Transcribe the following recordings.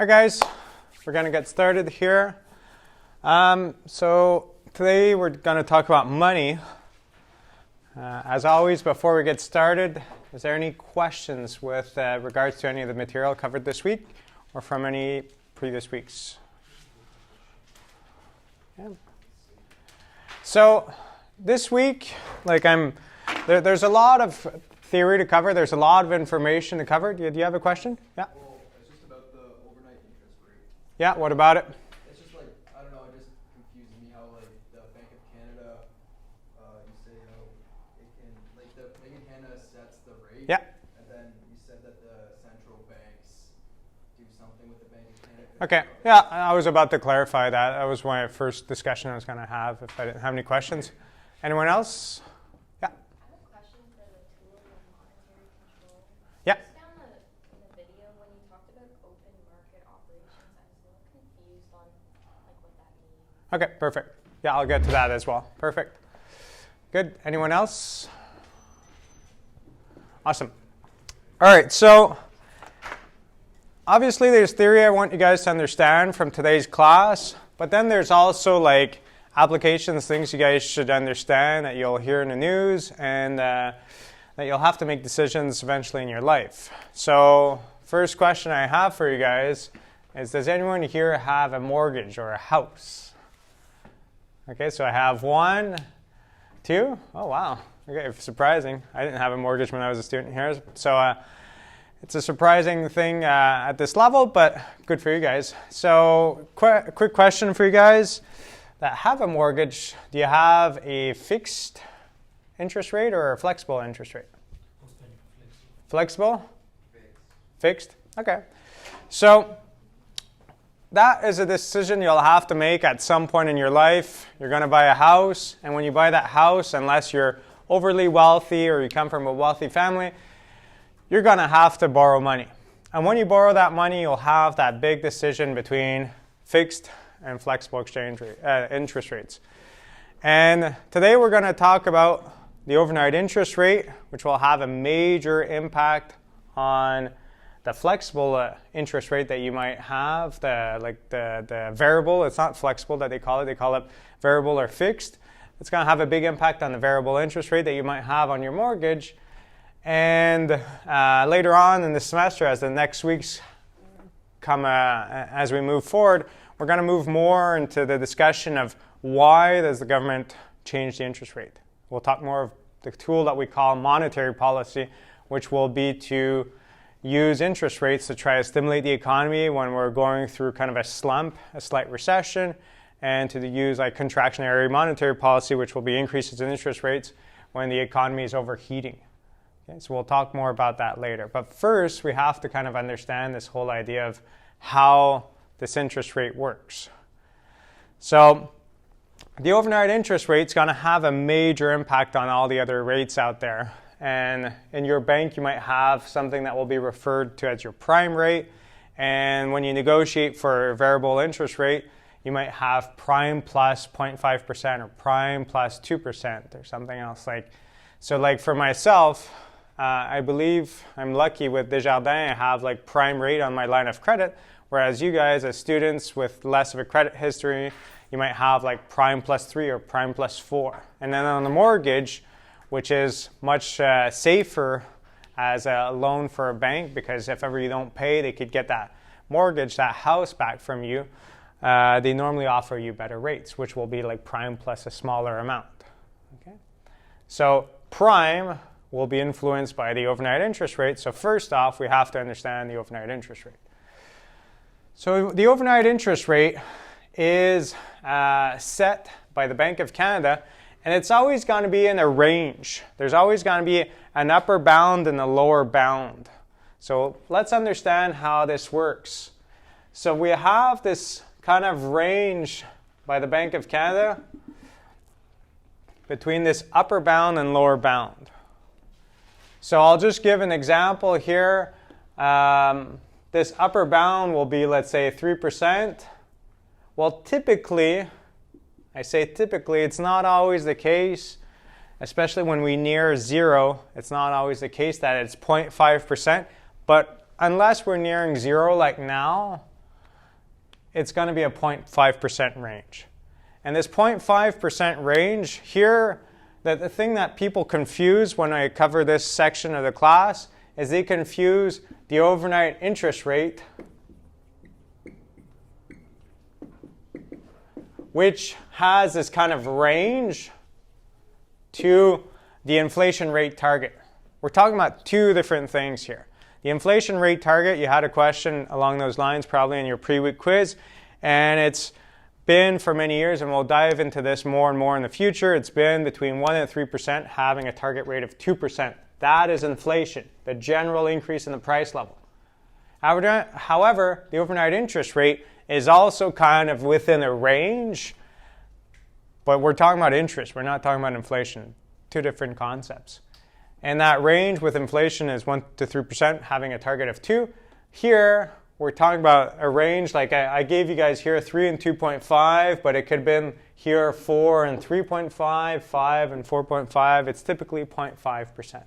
Alright guys, we're going to get started here. So today we're going to talk about money. As always, before we get started, is there any questions with regards to any of the material covered this week or from any previous weeks? Yeah. So this week, there's a lot of theory to cover. There's a lot of information to cover. Do you have a question? Yeah. Well, it's just about the overnight interest rate. Yeah. What about it? It's just like, I don't know, it just confuses me how like the Bank of Canada, you say how it can, like the Bank of Canada sets the rate. Yeah. And then you said that the central banks do something with the Bank of Canada. Okay. Yeah, I was about to clarify that. That was my first discussion I was going to have if I didn't have any questions. Anyone else? Yeah. I have a question for the tool of monetary control. Yeah. Just down in the video when you talked about open market operations, I was a little confused on like what that means. Okay, perfect. Yeah, I'll get to that as well. Perfect. Good. Anyone else? Awesome. All right, so obviously there's theory I want you guys to understand from today's class, but then there's also like applications, things you guys should understand that you'll hear in the news and that you'll have to make decisions eventually in your life. So first question I have for you guys is, does anyone here have a mortgage or a house? Okay, so I have 1, 2. Oh, wow. Okay, surprising. I didn't have a mortgage when I was a student here. So it's a surprising thing at this level, but good for you guys. So quick question for you guys that have a mortgage. Do you have a fixed interest rate or a flexible interest rate? Flexible? Fixed? Okay. So that is a decision you'll have to make at some point in your life. You're going to buy a house, and when you buy that house, unless you're overly wealthy or you come from a wealthy family, you're going to have to borrow money. And when you borrow that money, you'll have that big decision between fixed and flexible interest rates. And today we're going to talk about the overnight interest rate, which will have a major impact on the flexible interest rate that you might have, the variable. It's not flexible that they call it variable or fixed. It's going to have a big impact on the variable interest rate that you might have on your mortgage. And later on in the semester, as the next weeks come, as we move forward, we're going to move more into the discussion of why does the government change the interest rate. We'll talk more of the tool that we call monetary policy, which will be to use interest rates to try to stimulate the economy when we're going through kind of a slump, a slight recession, and to use like contractionary monetary policy, which will be increases in interest rates when the economy is overheating. Okay, so we'll talk more about that later. But first, we have to kind of understand this whole idea of how this interest rate works. So the overnight interest rate is going to have a major impact on all the other rates out there. And in your bank, you might have something that will be referred to as your prime rate. And when you negotiate for a variable interest rate, you might have prime plus 0.5% or prime plus 2% or something else. So like for myself, I believe I'm lucky with Desjardins. I have like prime rate on my line of credit, whereas you guys as students with less of a credit history, you might have like prime plus 3 or prime plus 4. And then on the mortgage, which is much safer as a loan for a bank, because if ever you don't pay, they could get that mortgage, that house back from you. They normally offer you better rates, which will be like prime plus a smaller amount. Okay? So prime will be influenced by the overnight interest rate. So first off, we have to understand the overnight interest rate. So the overnight interest rate is set by the Bank of Canada, and it's always going to be in a range. There's always going to be an upper bound and a lower bound. So let's understand how this works. So we have this kind of range by the Bank of Canada between this upper bound and lower bound. So I'll just give an example here. This upper bound will be, let's say, 3%. Well, typically, I say typically, it's not always the case, especially when we near zero. It's not always the case that it's 0.5%. But unless we're nearing zero like now, it's going to be a 0.5% range. And this 0.5% range here, the thing that people confuse when I cover this section of the class is they confuse the overnight interest rate, which has this kind of range, to the inflation rate target. We're talking about two different things here. The inflation rate target, you had a question along those lines probably in your pre-week quiz, and it's been for many years, and we'll dive into this more and more in the future, it's been between 1 and 3%, having a target rate of 2%. That is inflation, the general increase in the price level. However, the overnight interest rate is also kind of within a range, but we're talking about interest, we're not talking about inflation. Two different concepts. And that range with inflation is 1 to 3%, having a target of 2. Here, we're talking about a range, like I gave you guys here 3 and 2.5, but it could have been here 4 and 3.5, 5 and 4.5. It's typically 0.5%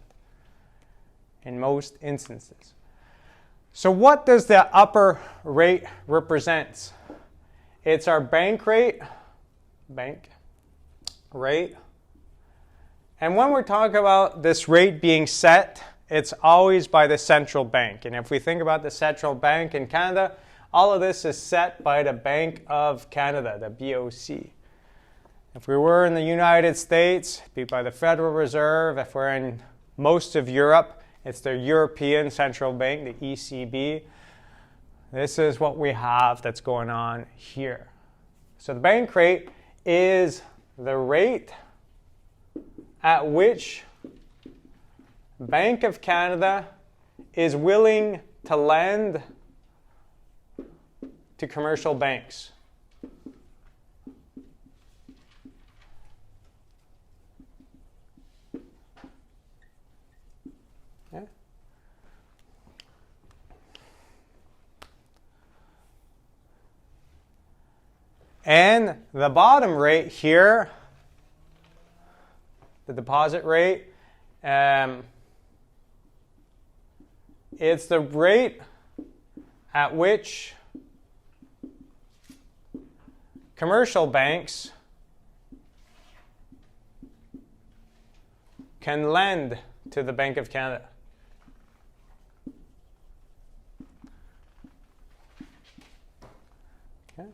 in most instances. So what does the upper rate represent? It's our bank rate. And when we're talking about this rate being set, it's always by the central bank. And if we think about the central bank in Canada, all of this is set by the Bank of Canada, the BOC. If we were in the United States, it'd be by the Federal Reserve. If we're in most of Europe, it's the European Central Bank, the ECB. This is what we have that's going on here. So the bank rate is the rate at which Bank of Canada is willing to lend to commercial banks. Okay. And the bottom rate here, the deposit rate, it's the rate at which commercial banks can lend to the Bank of Canada. Okay.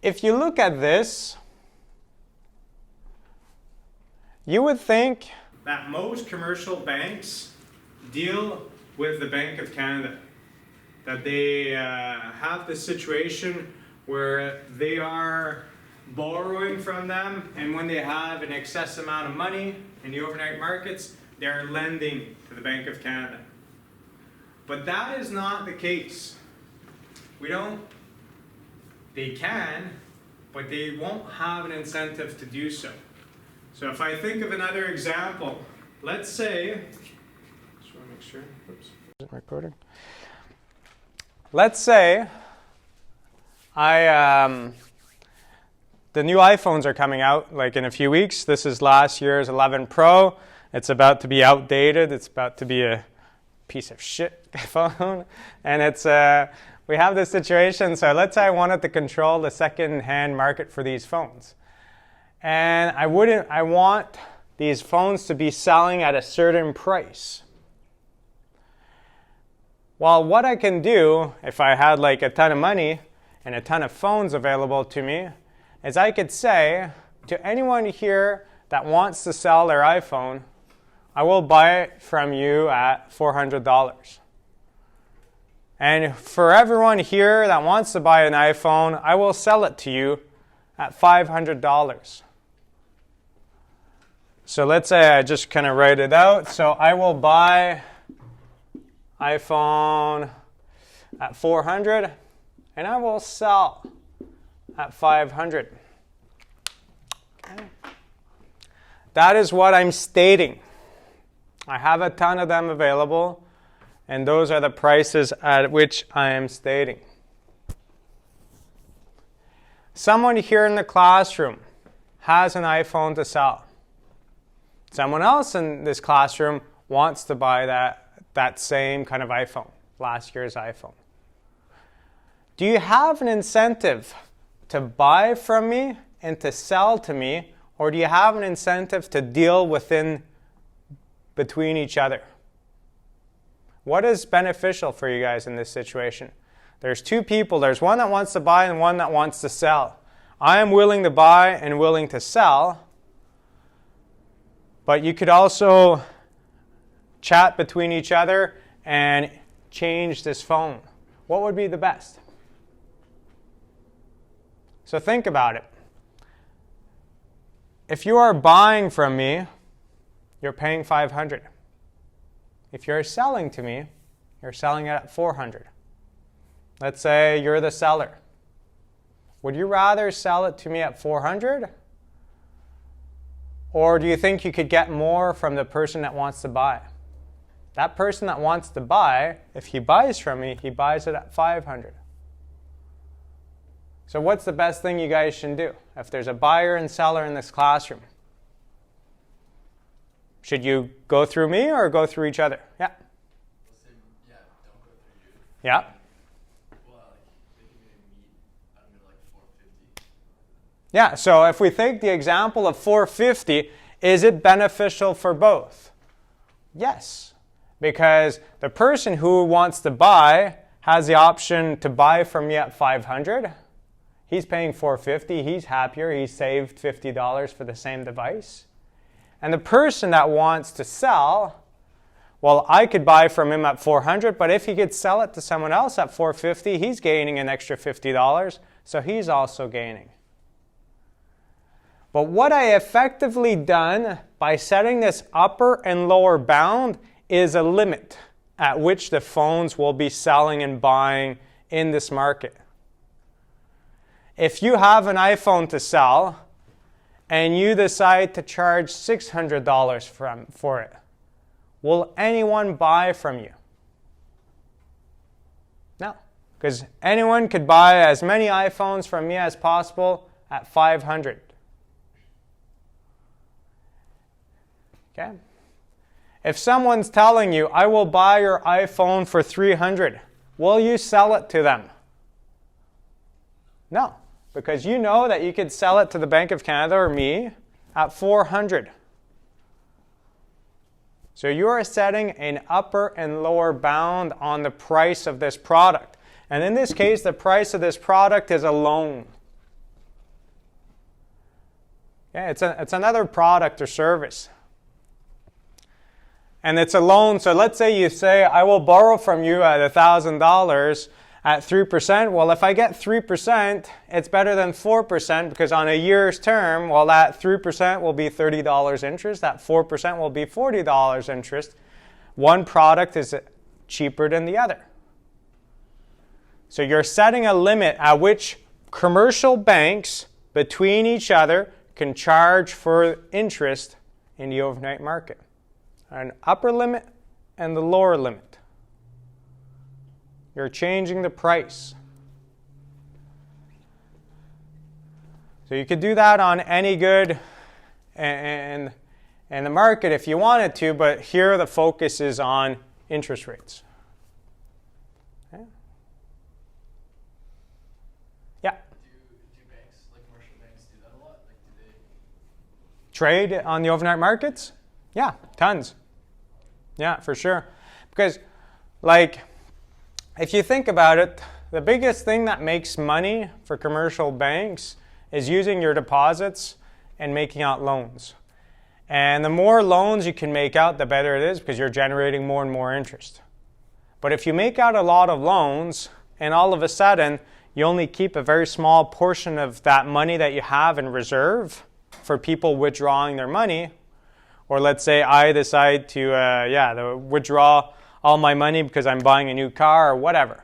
If you look at this, you would think that most commercial banks deal with the Bank of Canada, that they have this situation where they are borrowing from them, and when they have an excess amount of money in the overnight markets, they're lending to the Bank of Canada. But that is not the case. They can, but they won't have an incentive to do so. So if I think of another example, let's say, just want to make sure, oops, is it recording? Let's say the new iPhones are coming out like in a few weeks. This is last year's 11 Pro. It's about to be outdated. It's about to be a piece of shit phone. And it's we have this situation, so let's say I wanted to control the second-hand market for these phones. And I want these phones to be selling at a certain price. Well, what I can do, if I had like a ton of money and a ton of phones available to me, is I could say to anyone here that wants to sell their iPhone, I will buy it from you at $400. And for everyone here that wants to buy an iPhone, I will sell it to you at $500. So let's say I just kind of write it out. So I will buy iPhone at $400, and I will sell at $500. Okay. That is what I'm stating. I have a ton of them available, and those are the prices at which I am stating. someone here in the classroom has an iPhone to sell. Someone else in this classroom wants to buy that same kind of iPhone, last year's iPhone. Do you have an incentive to buy from me and to sell to me, or do you have an incentive to deal between each other? What is beneficial for you guys in this situation? There's two people. There's one that wants to buy and one that wants to sell. I am willing to buy and willing to sell, but you could also chat between each other and change this phone. What would be the best? So think about it. If you are buying from me, you're paying $500. If you're selling to me, you're selling it at $400. Let's say you're the seller. Would you rather sell it to me at $400? Or do you think you could get more from the person that wants to buy? That person that wants to buy, if he buys from me, he buys it at $500. So what's the best thing you guys should do? If there's a buyer and seller in this classroom, should you go through me or go through each other? Yeah. Let's say, yeah, don't go through you. Yeah. Well, like, they can maybe meet under like 450. Yeah, so if we take the example of 450, is it beneficial for both? Yes, because the person who wants to buy has the option to buy from me at 500. He's paying 450. He's happier. He saved $50 for the same device. And the person that wants to sell, well, I could buy from him at 400, but if he could sell it to someone else at 450, he's gaining an extra $50, so he's also gaining. But what I effectively done by setting this upper and lower bound is a limit at which the phones will be selling and buying in this market. If you have an iPhone to sell and you decide to charge $600 for it, will anyone buy from you? No, because anyone could buy as many iPhones from me as possible at $500. Okay? If someone's telling you, I will buy your iPhone for $300, will you sell it to them? No, because you know that you could sell it to the Bank of Canada or me at $400. So you are setting an upper and lower bound on the price of this product. And in this case, the price of this product is a loan. Yeah, it's another product or service. And it's a loan, so let's say you say, I will borrow from you at $1,000 at 3%. Well, if I get 3%, it's better than 4% because on a year's term, well, that 3% will be $30 interest. That 4% will be $40 interest. One product is cheaper than the other. So you're setting a limit at which commercial banks between each other can charge for interest in the overnight market. An upper limit and the lower limit. You're changing the price. So you could do that on any good in the market if you wanted to, but here the focus is on interest rates. Okay. Yeah. Do banks, like commercial banks, do that a lot? Like, do they Trade on the overnight markets? Yeah, tons. Yeah, for sure. Because, like, if you think about it, the biggest thing that makes money for commercial banks is using your deposits and making out loans. And the more loans you can make out, the better it is because you're generating more and more interest. But if you make out a lot of loans and all of a sudden you only keep a very small portion of that money that you have in reserve for people withdrawing their money, or let's say I decide to withdraw all my money because I'm buying a new car or whatever.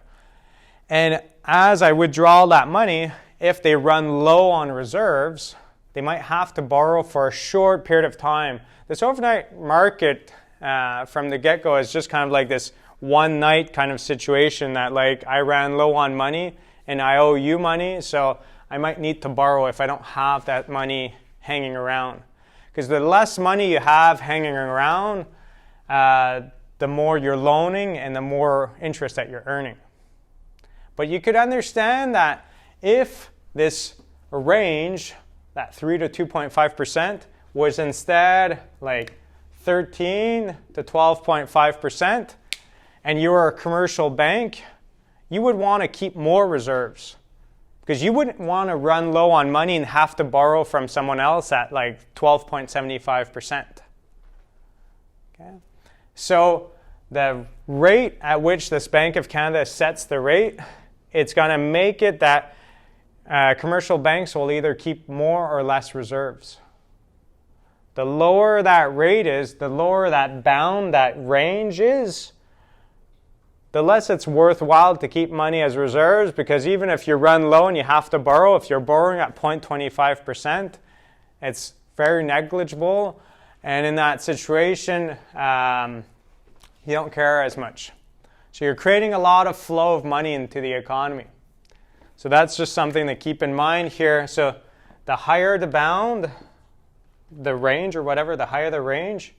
And as I withdraw that money, if they run low on reserves, they might have to borrow for a short period of time. This overnight market from the get-go is just kind of like this one night kind of situation that like I ran low on money and I owe you money, so I might need to borrow if I don't have that money hanging around. Because the less money you have hanging around, the more you're loaning and the more interest that you're earning. But you could understand that if this range, that 3 to 2.5%, was instead like 13 to 12.5%, and you were a commercial bank, you would want to keep more reserves because you wouldn't want to run low on money and have to borrow from someone else at like 12.75%. Okay? So the rate at which this Bank of Canada sets the rate, it's going to make it that commercial banks will either keep more or less reserves. The lower that rate is, the lower that bound, that range is, the less it's worthwhile to keep money as reserves, because even if you run low and you have to borrow, if you're borrowing at 0.25%, it's very negligible. And in that situation, you don't care as much. So you're creating a lot of flow of money into the economy. So that's just something to keep in mind here. So the higher the bound, the range or whatever, the higher the range,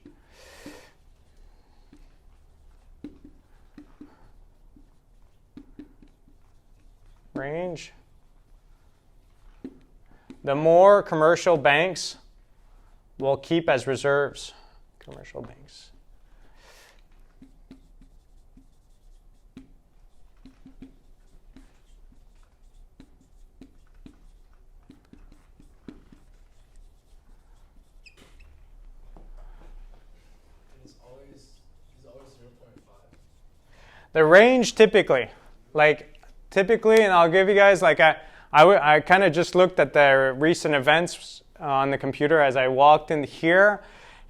the more commercial banks will keep as reserves. Commercial banks. It's always 0.5. The range typically, and I'll give you guys I kind of just looked at the recent events on the computer as I walked in here,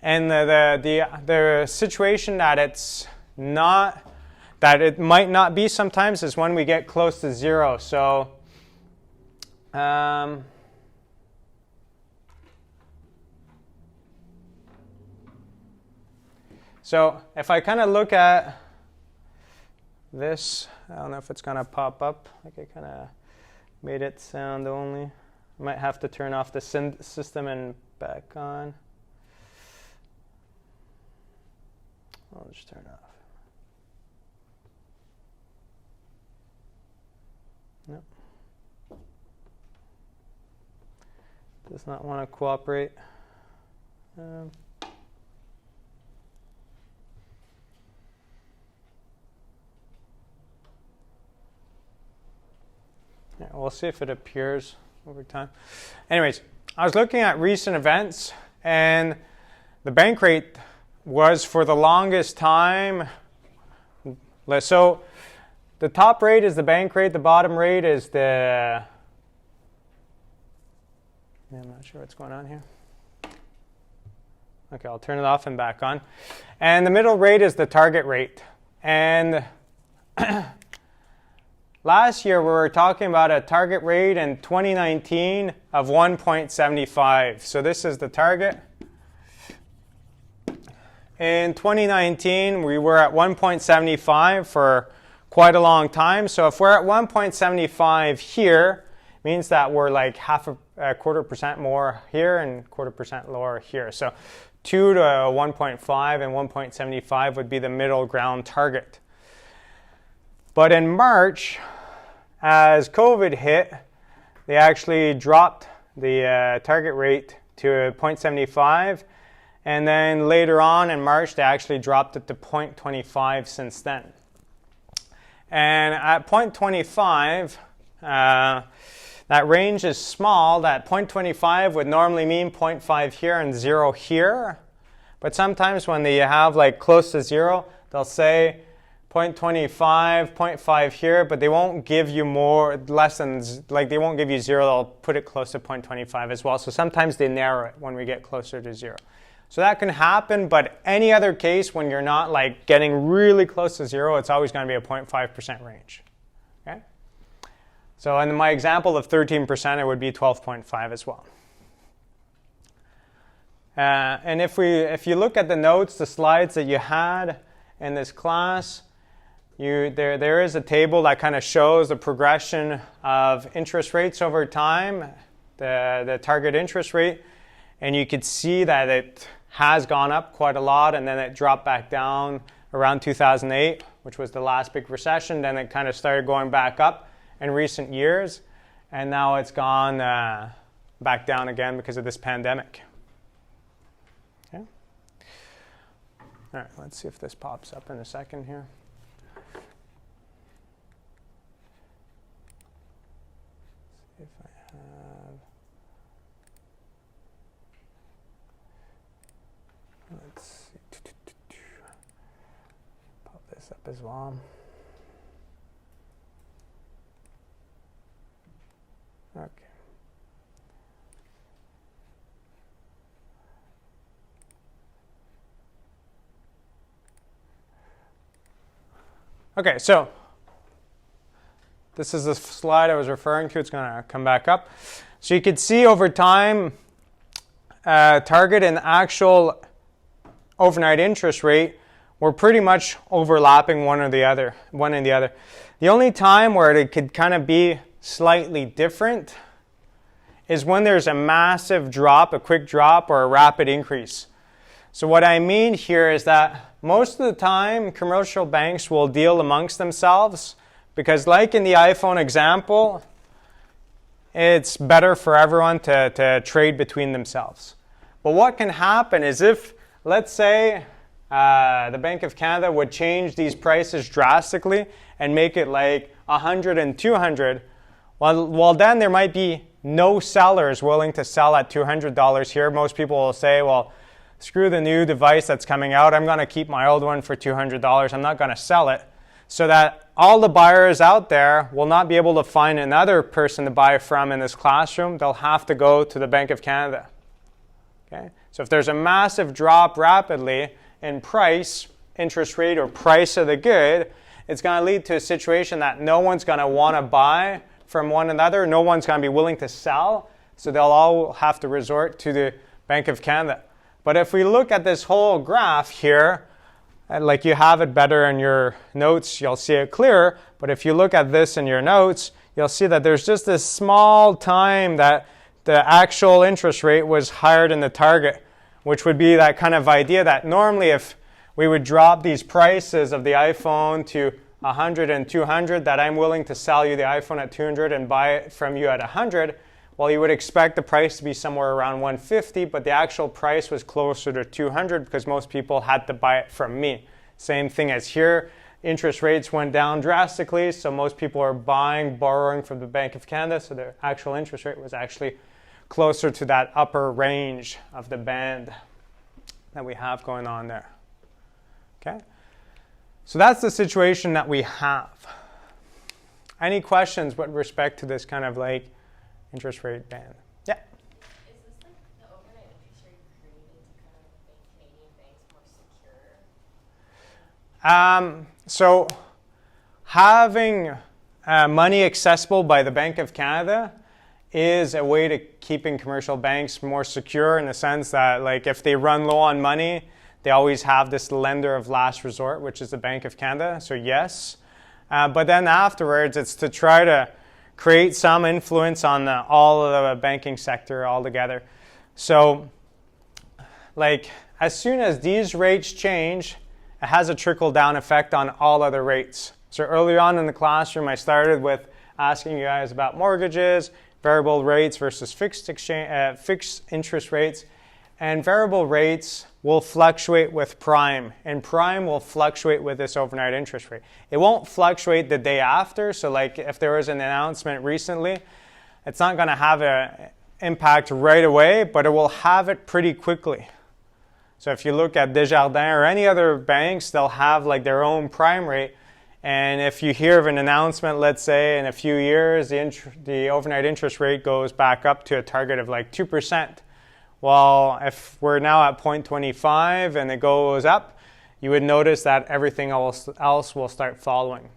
and the situation that it's not, that it might not be sometimes is when we get close to zero. So so if I kind of look at this, I don't know if it's going to pop up. Like I kind of made it sound only. I might have to turn off the system and back on. I'll just turn it off. Nope. Does not want to cooperate. Yeah, we'll see if it appears over time. Anyways, I was looking at recent events, and the bank rate was for the longest time. So the top rate is the bank rate, the bottom rate is the, I'm not sure what's going on here. Okay, I'll turn it off and back on. And the middle rate is the target rate. And last year, we were talking about a target rate in 2019 of 1.75. So this is the target. In 2019, we were at 1.75 for quite a long time. So if we're at 1.75 here, it means that we're like a quarter percent more here and quarter percent lower here. So 2 to 1.5 and 1.75 would be the middle ground target. But in March, as COVID hit, they actually dropped the target rate to 0.75. And then later on in March, they actually dropped it to 0.25 since then. And at 0.25, that range is small. That 0.25 would normally mean 0.5 here and 0 here. But sometimes when they have like close to 0, they'll say 0.25, 0.5 here, but they won't give you less than, like they won't give you 0. They'll put it close to 0.25 as well. So sometimes they narrow it when we get closer to 0. So that can happen, but any other case when you're not like getting really close to 0, it's always going to be a 0.5% range. Okay? So in my example of 13%, it would be 12.5 as well. And if you look at the notes, the slides that you had in this class, there is a table that kind of shows the progression of interest rates over time, the target interest rate, and you could see that it has gone up quite a lot, and then it dropped back down around 2008, which was the last big recession. Then it kind of started going back up in recent years, and now it's gone back down again because of this pandemic. Okay. All right, let's see if this pops up in a second here. If I have, let's see, pop this up as well. Okay. Okay, so this is the slide I was referring to. It's going to come back up. So you can see over time, target and actual overnight interest rate were pretty much overlapping one and the other. The only time where it could kind of be slightly different is when there's a massive drop, a quick drop, or a rapid increase. So what I mean here is that most of the time, commercial banks will deal amongst themselves, because like in the iPhone example, it's better for everyone to trade between themselves. But what can happen is if, let's say, the Bank of Canada would change these prices drastically and make it like 100 and 200, well then there might be no sellers willing to sell at $200 here. Most people will say, well, screw the new device that's coming out. I'm going to keep my old one for $200. I'm not going to sell it. So that all the buyers out there will not be able to find another person to buy from in this classroom. They'll have to go to the Bank of Canada. Okay? So if there's a massive drop rapidly in price, interest rate, or price of the good, it's going to lead to a situation that no one's going to want to buy from one another. No one's going to be willing to sell. So they'll all have to resort to the Bank of Canada. But if we look at this whole graph here, like you have it better in your notes, you'll see it clearer. But if you look at this in your notes, you'll see that there's just this small time that the actual interest rate was higher than the target, which would be that kind of idea that normally if we would drop these prices of the iPhone to 100 and 200, that I'm willing to sell you the iPhone at 200 and buy it from you at 100. Well, you would expect the price to be somewhere around 150, but the actual price was closer to 200 because most people had to buy it from me. Same thing as here. Interest rates went down drastically, so most people are borrowing from the Bank of Canada, so their actual interest rate was actually closer to that upper range of the band that we have going on there. Okay? So that's the situation that we have. Any questions with respect to this kind of like interest rate band? Yeah. Is this like the overnight interest rate created to kind of make Canadian banks more secure? So having money accessible by the Bank of Canada is a way to keeping commercial banks more secure, in the sense that like if they run low on money, they always have this lender of last resort, which is the Bank of Canada. So yes. But then afterwards, it's to try to create some influence on all of the banking sector altogether. So like as soon as these rates change, it has a trickle-down effect on all other rates. So early on in the classroom, I started with asking you guys about mortgages, variable rates versus fixed interest rates. And variable rates will fluctuate with prime, and prime will fluctuate with this overnight interest rate. It won't fluctuate the day after. So like if there was an announcement recently, it's not going to have an impact right away, but it will have it pretty quickly. So if you look at Desjardins or any other banks, they'll have like their own prime rate. And if you hear of an announcement, let's say in a few years, the overnight interest rate goes back up to a target of like 2%. Well, if we're now at 0.25 and it goes up, you would notice that everything else will start following.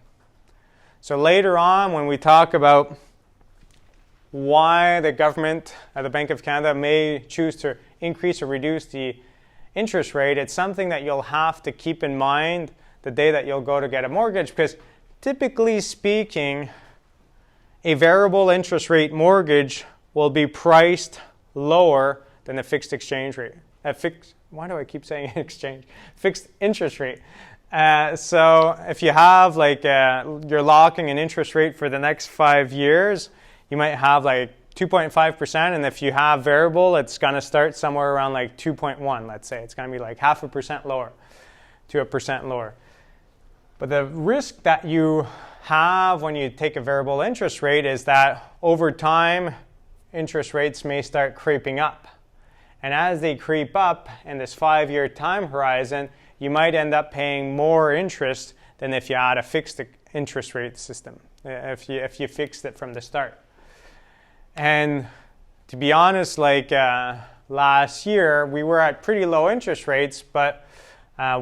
So later on, when we talk about why the government, the Bank of Canada, may choose to increase or reduce the interest rate, it's something that you'll have to keep in mind, the day that you'll go to get a mortgage, because typically speaking, a variable interest rate mortgage will be priced lower than a fixed exchange rate. Why do I keep saying exchange? Fixed interest rate. So if you have you're locking an interest rate for the next 5 years, you might have 2.5%, and if you have variable, it's going to start somewhere around 2.1, let's say. It's going to be 0.5% lower to 1% lower. But the risk that you have when you take a variable interest rate is that over time, interest rates may start creeping up. And as they creep up in this 5-year time horizon, you might end up paying more interest than if you had a fixed interest rate system, if you fixed it from the start. And to be honest, last year, we were at pretty low interest rates, but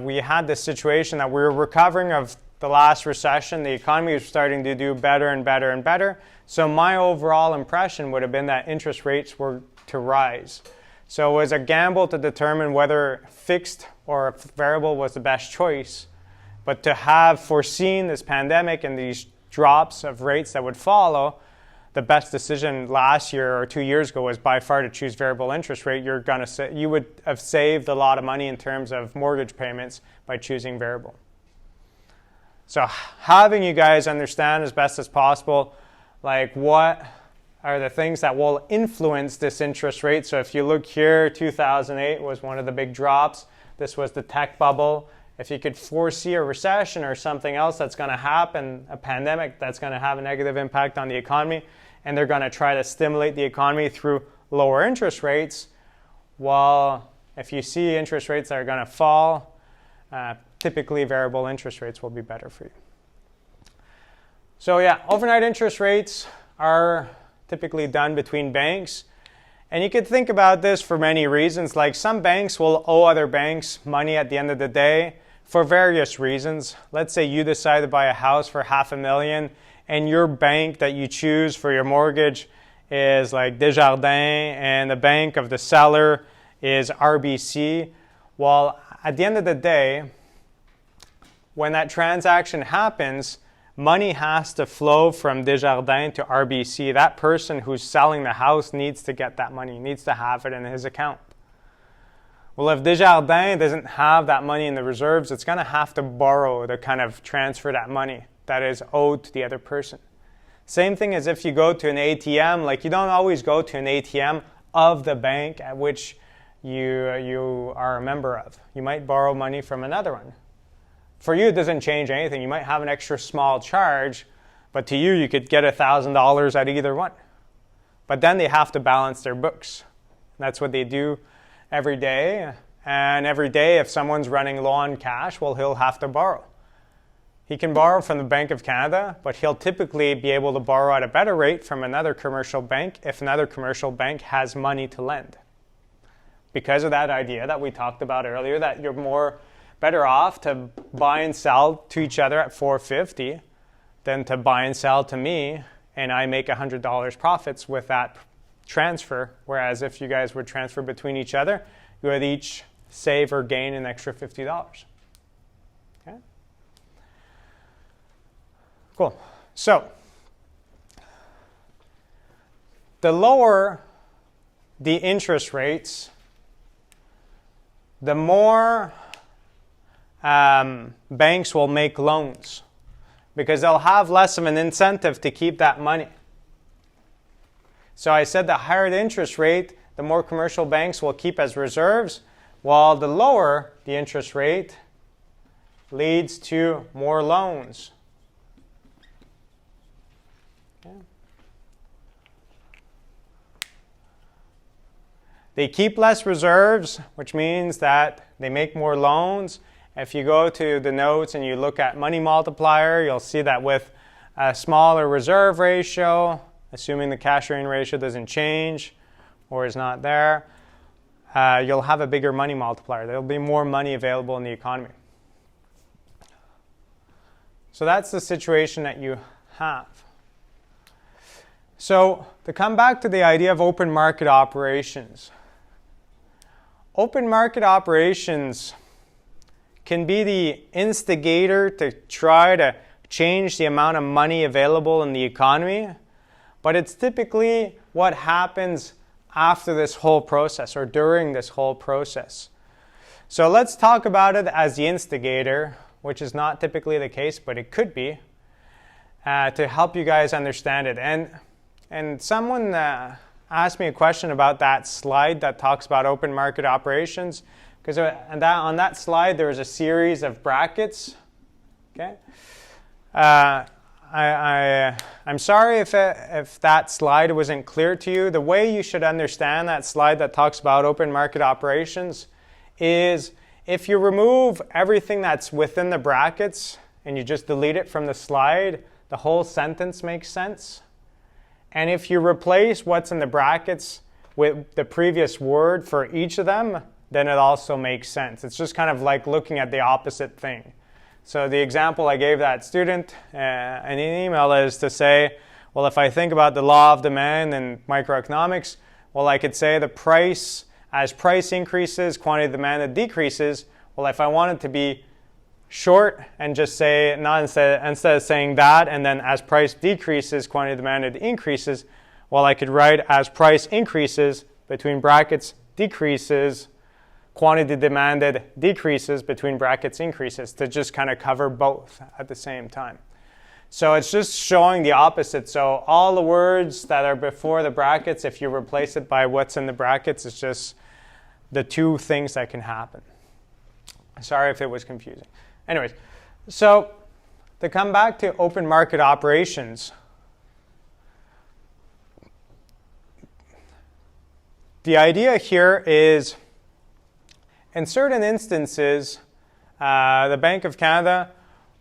we had this situation that we were recovering of the last recession. The economy was starting to do better and better and better. So my overall impression would have been that interest rates were to rise. So it was a gamble to determine whether fixed or variable was the best choice. But to have foreseen this pandemic and these drops of rates that would follow, the best decision last year or 2 years ago was by far to choose variable interest rate. You would have saved a lot of money in terms of mortgage payments by choosing variable. So having you guys understand as best as possible, what are the things that will influence this interest rate. So if you look here, 2008 was one of the big drops. This was the tech bubble. If you could foresee a recession or something else that's going to happen, a pandemic that's going to have a negative impact on the economy, and they're going to try to stimulate the economy through lower interest rates, well, if you see interest rates that are going to fall, typically variable interest rates will be better for you. So yeah, overnight interest rates are typically done between banks. And you could think about this for many reasons. Some banks will owe other banks money at the end of the day for various reasons. Let's say you decide to buy a house for $500,000 and your bank that you choose for your mortgage is Desjardins and the bank of the seller is RBC. Well, at the end of the day, when that transaction happens, money has to flow from Desjardins to RBC. That person who's selling the house needs to get that money, needs to have it in his account. Well, if Desjardins doesn't have that money in the reserves, it's going to have to borrow to kind of transfer that money that is owed to the other person. Same thing as if you go to an ATM, you don't always go to an ATM of the bank at which you are a member of. You might borrow money from another one. For you, it doesn't change anything. You might have an extra small charge, but to you, you could get $1,000 at either one. But then they have to balance their books. That's what they do every day. And every day, if someone's running low on cash, well, he'll have to borrow. He can borrow from the Bank of Canada, but he'll typically be able to borrow at a better rate from another commercial bank if another commercial bank has money to lend. Because of that idea that we talked about earlier, that you're better off to buy and sell to each other at $4.50 than to buy and sell to me and I make $100 profits with that transfer. Whereas if you guys would transfer between each other, you would each save or gain an extra $50. Okay? Cool. So, the lower the interest rates, the more banks will make loans because they'll have less of an incentive to keep that money. So I said the higher the interest rate, the more commercial banks will keep as reserves, while the lower the interest rate leads to more loans. Okay. They keep less reserves, which means that they make more loans. If you go to the notes and you look at money multiplier, you'll see that with a smaller reserve ratio, assuming the cash earning ratio doesn't change or is not there, you'll have a bigger money multiplier. There'll be more money available in the economy. So that's the situation that you have. So to come back to the idea of open market operations. Open market operations can be the instigator to try to change the amount of money available in the economy, but it's typically what happens after this whole process or during this whole process. So let's talk about it as the instigator, which is not typically the case, but it could be, to help you guys understand it. And someone asked me a question about that slide that talks about open market operations, because on that slide there was a series of brackets. Okay, I'm sorry if that slide wasn't clear to you. The way you should understand that slide that talks about open market operations is if you remove everything that's within the brackets and you just delete it from the slide, the whole sentence makes sense. And if you replace what's in the brackets with the previous word for each of them, then it also makes sense. It's just kind of like looking at the opposite thing. So the example I gave that student in an email is to say, well, if I think about the law of demand in microeconomics, well, I could say the price, as price increases, quantity demanded decreases. Well, if I wanted to be short and just say, not instead of saying that, and then as price decreases, quantity demanded increases, well, I could write as price increases, between brackets, decreases, quantity demanded decreases, between brackets, increases, to just kind of cover both at the same time. So it's just showing the opposite. So all the words that are before the brackets, if you replace it by what's in the brackets, it's just the two things that can happen. Sorry if it was confusing. Anyways, so to come back to open market operations, the idea here is, in certain instances, the Bank of Canada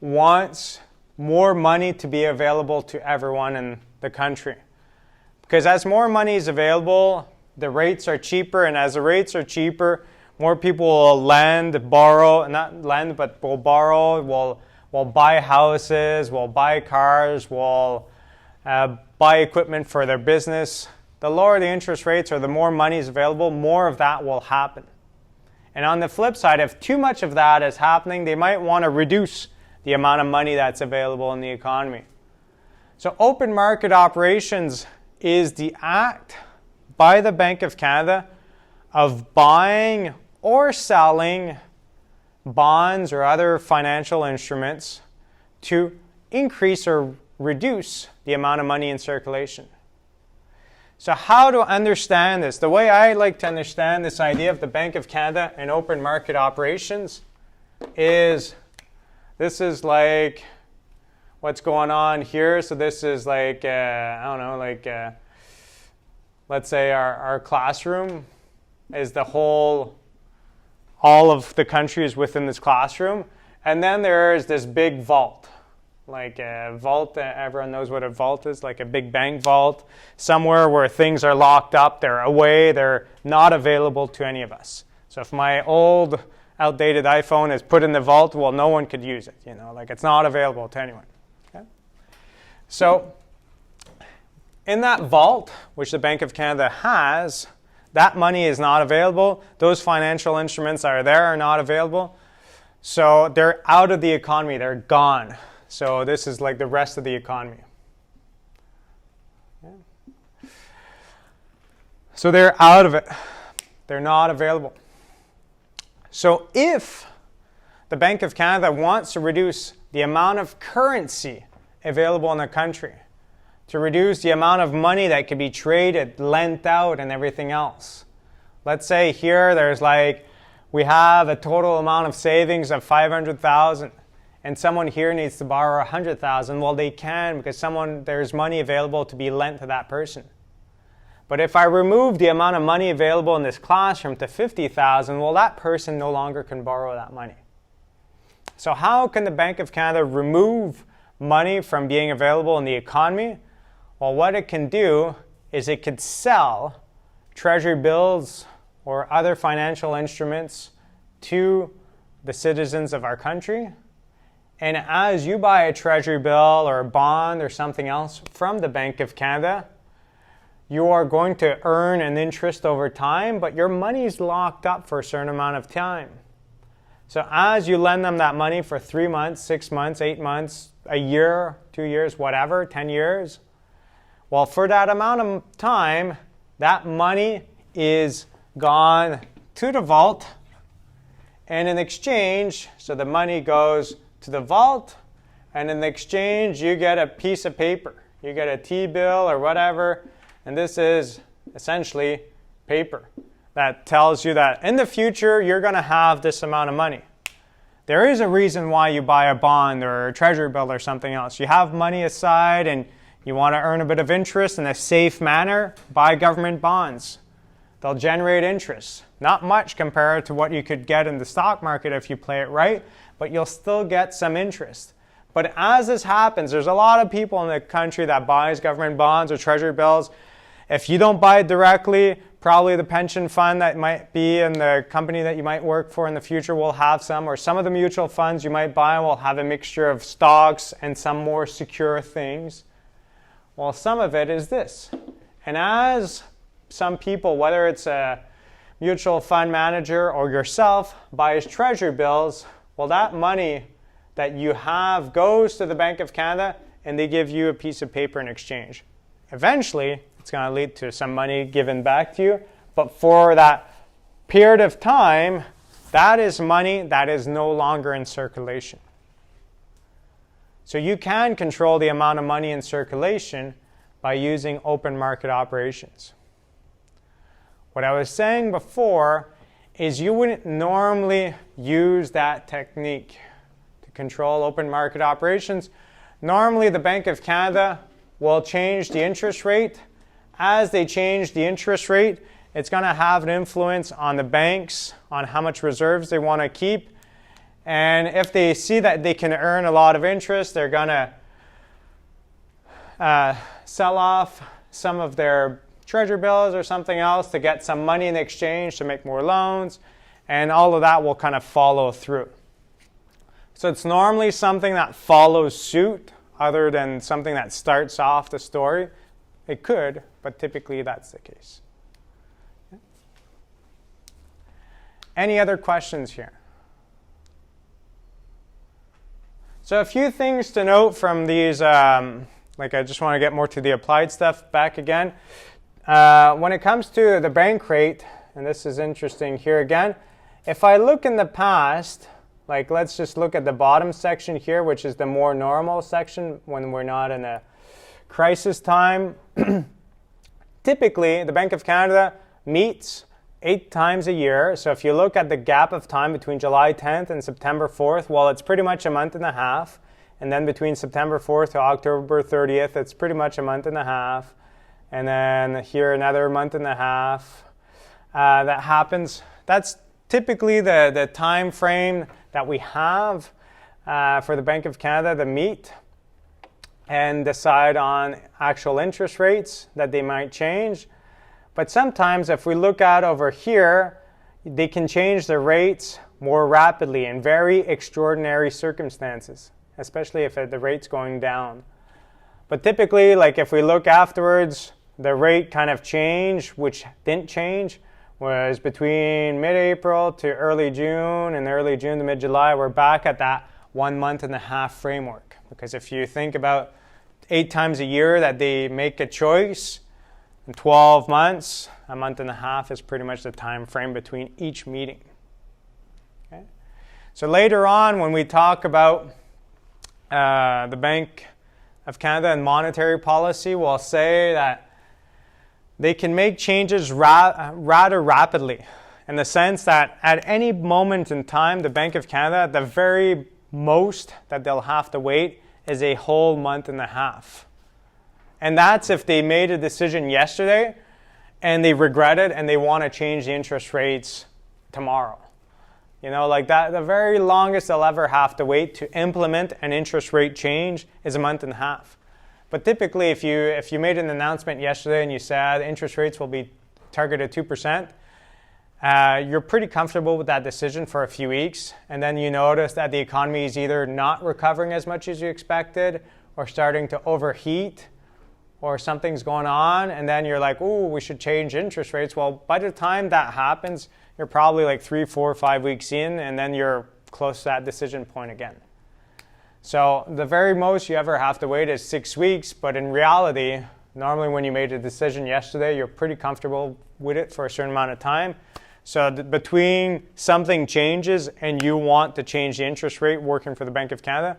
wants more money to be available to everyone in the country. Because as more money is available, the rates are cheaper, and as the rates are cheaper, more people will not lend, but will borrow, will buy houses, will buy cars, will buy equipment for their business. The lower the interest rates or the more money is available, more of that will happen. And on the flip side, if too much of that is happening, they might want to reduce the amount of money that's available in the economy. So open market operations is the act by the Bank of Canada of buying or selling bonds or other financial instruments to increase or reduce the amount of money in circulation. So how to understand this? The way I like to understand this idea of the Bank of Canada and open market operations is, this is like what's going on here. So this is like, let's say our classroom is all of the country is within this classroom. And then there is this big vault. Like a vault, everyone knows what a vault is, like a big bank vault, somewhere where things are locked up, they're away, they're not available to any of us. So if my old, outdated iPhone is put in the vault, well, no one could use it, like it's not available to anyone. Okay? So in that vault, which the Bank of Canada has, that money is not available. Those financial instruments that are there are not available. So they're out of the economy, they're gone. So this is like the rest of the economy. Yeah. So they're out of it. They're not available. So if the Bank of Canada wants to reduce the amount of currency available in the country, to reduce the amount of money that could be traded, lent out, and everything else. Let's say here we have a total amount of savings of $500,000. And someone here needs to borrow $100,000, well, they can because there's money available to be lent to that person. But if I remove the amount of money available in this classroom to $50,000, well, that person no longer can borrow that money. So how can the Bank of Canada remove money from being available in the economy? Well, what it can do is it could sell treasury bills or other financial instruments to the citizens of our country. And as you buy a treasury bill or a bond or something else from the Bank of Canada, you are going to earn an interest over time, but your money is locked up for a certain amount of time. So as you lend them that money for 3 months, 6 months, 8 months, a year, 2 years, whatever, 10 years, well, for that amount of time, that money is gone to the vault. And in exchange, so the money goes to the vault, and in exchange, you get a piece of paper. You get a T-bill or whatever, and this is essentially paper that tells you that in the future, you're going to have this amount of money. There is a reason why you buy a bond or a treasury bill or something else. You have money aside and you want to earn a bit of interest in a safe manner, buy government bonds. They'll generate interest. Not much compared to what you could get in the stock market if you play it right, but you'll still get some interest. But as this happens, there's a lot of people in the country that buys government bonds or treasury bills. If you don't buy it directly, probably the pension fund that might be in the company that you might work for in the future will have some, or some of the mutual funds you might buy will have a mixture of stocks and some more secure things. Well, some of it is this. And as some people, whether it's a mutual fund manager or yourself, buys treasury bills, well, that money that you have goes to the Bank of Canada and they give you a piece of paper in exchange. Eventually, it's going to lead to some money given back to you, but for that period of time, that is money that is no longer in circulation. So you can control the amount of money in circulation by using open market operations. What I was saying before is you wouldn't normally use that technique to control open market operations. Normally, the Bank of Canada will change the interest rate. As they change the interest rate, it's going to have an influence on the banks, on how much reserves they want to keep. And if they see that they can earn a lot of interest, they're going to sell off some of their treasury bills or something else to get some money in exchange to make more loans. And all of that will kind of follow through. So it's normally something that follows suit other than something that starts off the story. It could, but typically that's the case. Any other questions here? So a few things to note from these, like I just want to get more to the applied stuff back again. When it comes to the bank rate, and this is interesting here again, if I look in the past, like let's just look at the bottom section here, which is the more normal section when we're not in a crisis time. Typically, the Bank of Canada meets 8 times a year. So if you look at the gap of time between July 10th and September 4th, well, it's pretty much a month and a half. And then between September 4th to October 30th, it's pretty much a month and a half. And then here another month and a half. That happens. That's typically the time frame that we have for the Bank of Canada to meet and decide on actual interest rates that they might change. But sometimes if we look at over here, they can change the rates more rapidly in very extraordinary circumstances, especially if the rate's going down. But typically, like if we look afterwards, the rate kind of change, which didn't change, was between mid-April to early June, and early June to mid-July, we're back at that 1 month and a half framework. Because if you think about 8 times a year that they make a choice, in 12 months, a month and a half is pretty much the time frame between each meeting. Okay? So later on, when we talk about the Bank of Canada and monetary policy, we'll say that they can make changes rather rapidly, in the sense that at any moment in time, the Bank of Canada, the very most that they'll have to wait is a whole month and a half. And that's if they made a decision yesterday and they regret it and they want to change the interest rates tomorrow. You know, like that, the very longest they'll ever have to wait to implement an interest rate change is a month and a half. But typically, if you made an announcement yesterday and you said interest rates will be targeted 2%, you're pretty comfortable with that decision for a few weeks. And then you notice that the economy is either not recovering as much as you expected or starting to overheat, or something's going on, and then you're like, ooh, we should change interest rates. Well, by the time that happens, you're probably like 3, 4, 5 weeks in, and then you're close to that decision point again. So the very most you ever have to wait is 6 weeks, but in reality, normally when you made a decision yesterday, you're pretty comfortable with it for a certain amount of time. So between something changes and you want to change the interest rate working for the Bank of Canada,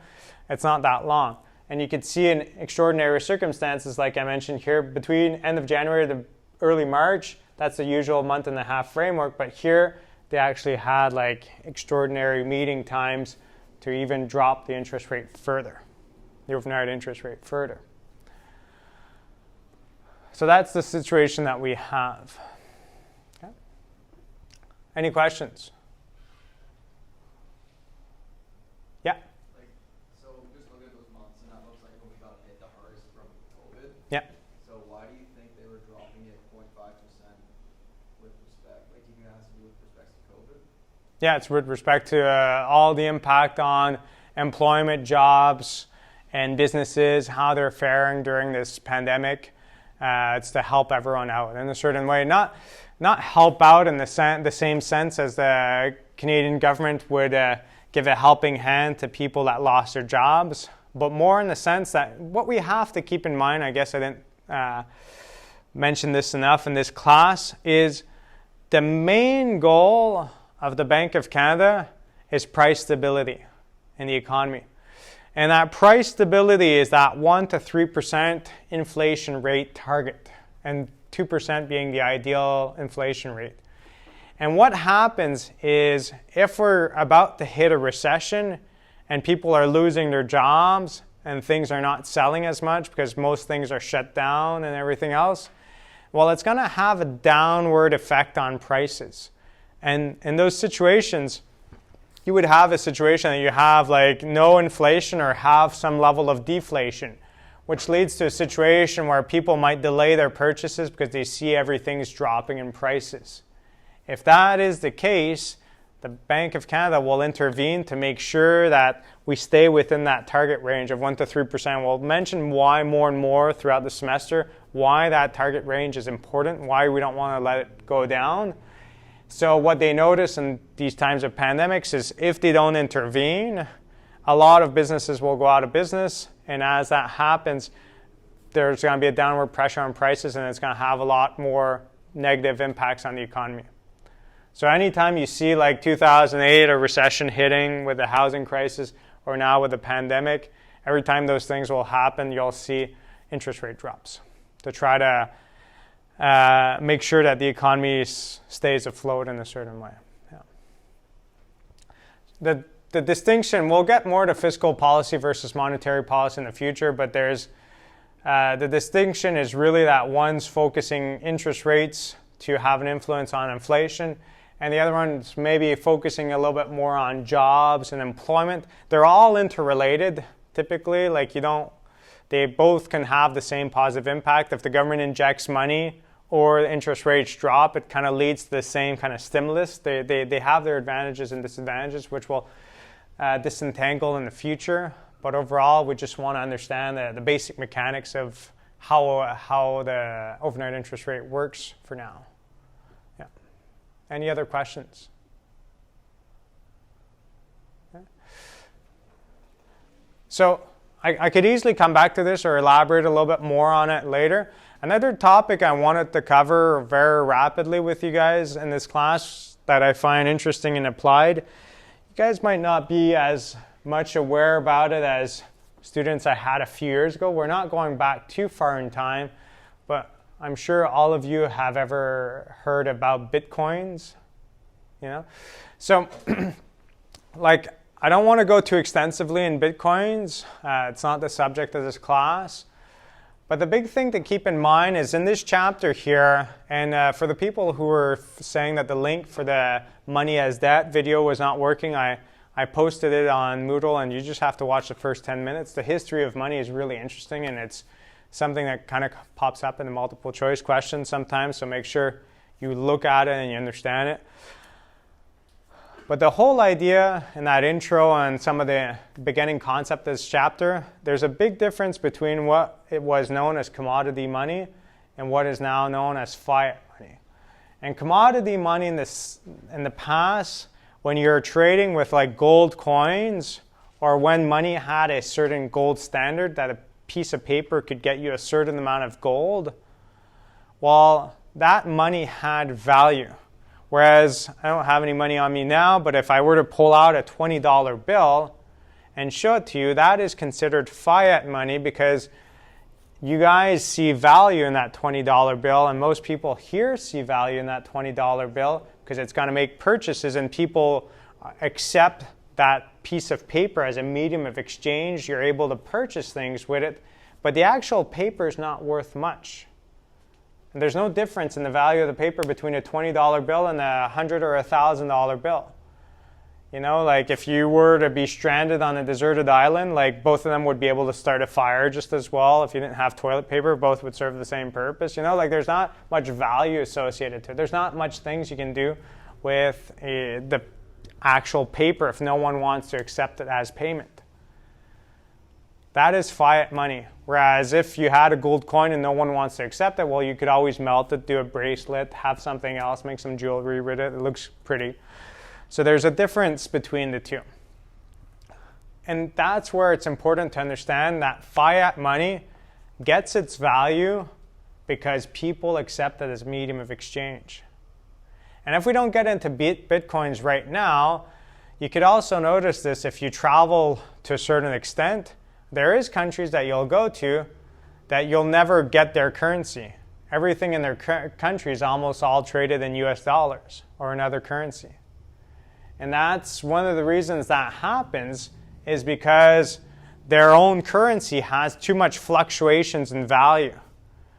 it's not that long. And you can see in extraordinary circumstances, like I mentioned here, between end of January to early March, that's the usual month and a half framework. But here, they actually had like extraordinary meeting times to even drop the interest rate further, the overnight interest rate further. So that's the situation that we have. Okay. Any questions? Yeah? Like, so just look at those months, and that looks like when we got hit the hardest from COVID. Yeah. So why do you think they were dropping it 0.5% with respect, like keeping that with respect to COVID? Yeah, it's with respect to all the impact on employment, jobs, and businesses, how they're faring during this pandemic. It's to help everyone out in a certain way. Not help out in the same sense as the Canadian government would give a helping hand to people that lost their jobs, but more in the sense that what we have to keep in mind, I guess I didn't mention this enough in this class, is the main goal of the Bank of Canada is price stability in the economy. And that price stability is that 1 to 3% inflation rate target, and 2% being the ideal inflation rate. And what happens is if we're about to hit a recession and people are losing their jobs and things are not selling as much because most things are shut down and everything else, well, it's going to have a downward effect on prices. And in those situations, you would have a situation that you have like no inflation or have some level of deflation, which leads to a situation where people might delay their purchases because they see everything's dropping in prices. If that is the case, the Bank of Canada will intervene to make sure that we stay within that target range of 1 to 3%. We'll mention why more and more throughout the semester, why that target range is important, why we don't want to let it go down. So what they notice in these times of pandemics is if they don't intervene, a lot of businesses will go out of business. And as that happens, there's going to be a downward pressure on prices and it's going to have a lot more negative impacts on the economy. So anytime you see like 2008, a recession hitting with the housing crisis, or now with the pandemic, every time those things will happen, you'll see interest rate drops to try to make sure that the economy stays afloat in a certain way. Yeah. The distinction, we'll get more to fiscal policy versus monetary policy in the future, but there's the distinction is really that one's focusing interest rates to have an influence on inflation, and the other one's maybe focusing a little bit more on jobs and employment. They're all interrelated, typically. Like they both can have the same positive impact. If the government injects money or the interest rates drop, it kind of leads to the same kind of stimulus. They have their advantages and disadvantages, which will disentangle in the future. But overall, we just want to understand the basic mechanics of how the overnight interest rate works for now. Yeah. Any other questions? Okay. So I could easily come back to this or elaborate a little bit more on it later. Another topic I wanted to cover very rapidly with you guys in this class that I find interesting and applied. You guys might not be as much aware about it as students I had a few years ago. We're not going back too far in time, but I'm sure all of you have ever heard about Bitcoins, So, I don't want to go too extensively in Bitcoins. It's not the subject of this class. But the big thing to keep in mind is in this chapter here, and for the people who were saying that the link for the Money as Debt video was not working, I posted it on Moodle, and you just have to watch the first 10 minutes. The history of money is really interesting, and it's something that kind of pops up in the multiple choice questions sometimes, so make sure you look at it and you understand it. But the whole idea in that intro and some of the beginning concept of this chapter, there's a big difference between what it was known as commodity money and what is now known as fiat money. And commodity money in the past when you're trading with like gold coins, or when money had a certain gold standard that a piece of paper could get you a certain amount of gold, well, that money had value. Whereas I don't have any money on me now, but if I were to pull out a $20 bill and show it to you, that is considered fiat money because you guys see value in that $20 bill, and most people here see value in that $20 bill because it's going to make purchases, and people accept that piece of paper as a medium of exchange. You're able to purchase things with it, but the actual paper is not worth much. And there's no difference in the value of the paper between a $20 bill and a $100 or a $1,000 bill. You know, like if you were to be stranded on a deserted island, like both of them would be able to start a fire just as well. If you didn't have toilet paper, both would serve the same purpose. You know, like there's not much value associated to it. There's not much things you can do with the actual paper if no one wants to accept it as payment. That is fiat money. Whereas if you had a gold coin and no one wants to accept it, well, you could always melt it, do a bracelet, have something else, make some jewelry with it. It looks pretty. So there's a difference between the two. And that's where it's important to understand that fiat money gets its value because people accept it as a medium of exchange. And if we don't get into Bitcoins right now, you could also notice this if you travel to a certain extent. There is countries that you'll go to that you'll never get their currency. Everything in their country is almost all traded in US dollars or another currency. And that's one of the reasons that happens is because their own currency has too much fluctuations in value.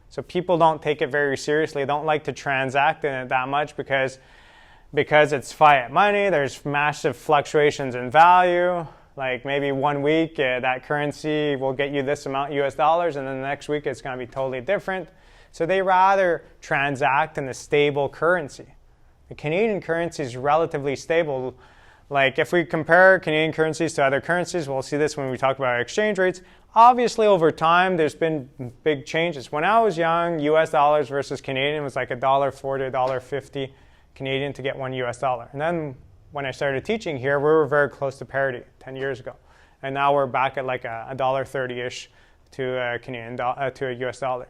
So people don't take it very seriously. They don't like to transact in it that much because it's fiat money. There's massive fluctuations in value. Like maybe 1 week that currency will get you this amount US dollars, and then the next week it's going to be totally different. So they rather transact in a stable currency. The Canadian currency is relatively stable. Like if we compare Canadian currencies to other currencies, we'll see this when we talk about exchange rates. Obviously, over time, there's been big changes. When I was young, US dollars versus Canadian was like $1.40, $1.50 Canadian to get 1 US dollar. And then when I started teaching here, we were very close to parity 10 years ago. And now we're back at like $1.30-ish to a US dollar.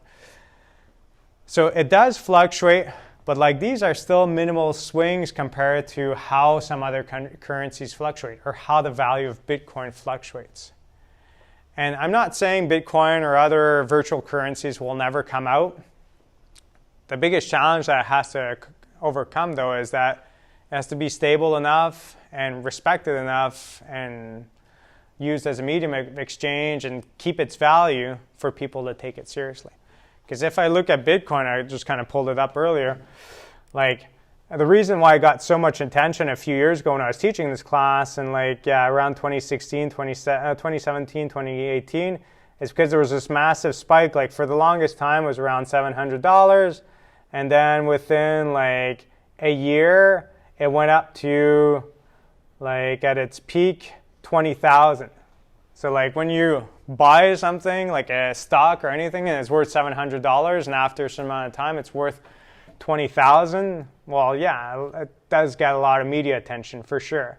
So it does fluctuate. But like these are still minimal swings compared to how some other currencies fluctuate or how the value of Bitcoin fluctuates. And I'm not saying Bitcoin or other virtual currencies will never come out. The biggest challenge that it has to overcome, though, is that it has to be stable enough and respected enough and used as a medium of exchange and keep its value for people to take it seriously. Because if I look at Bitcoin, I just kind of pulled it up earlier, like the reason why I got so much attention a few years ago when I was teaching this class in around 2016, 2017, 2018 is because there was this massive spike. Like for the longest time it was around $700, and then within like a year it went up to like at its peak 20,000. So like when you buy something like a stock or anything and it's worth $700 and after a certain amount of time it's worth 20,000, well, yeah, it does get a lot of media attention for sure.